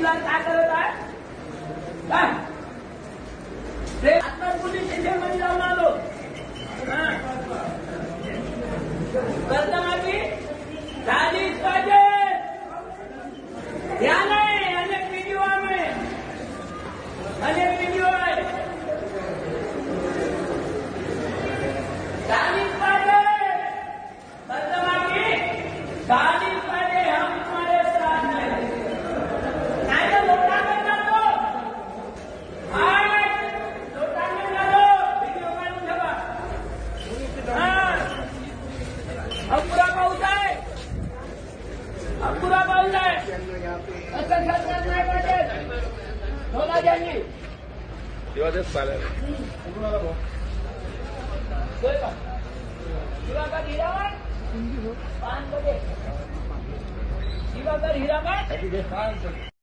मुलांना काय करत आहे काय ते आता पोलीस स्टेशनमध्ये जाऊन आलो कर्जमाफी झालीच पाहिजे या नाही अनेक व्हिडिओ आहे अनेक व्हिडिओ आहे झालीच पाहिजे कर्जमाफी झालीच पाहिजे हम तुम्हारे साथ हैं नाही तर लोटांगण जातो लोटांगण जातो व्हिडिओ काढून ठेवा अपुरा पाऊस आहे अपुरा पाऊस आहे असं सरकार नाही पाहिजे सोना ज्यांनी दिवाळीच चालेल दिवाकर हिरावर पान बघे दिवाकर हिरावर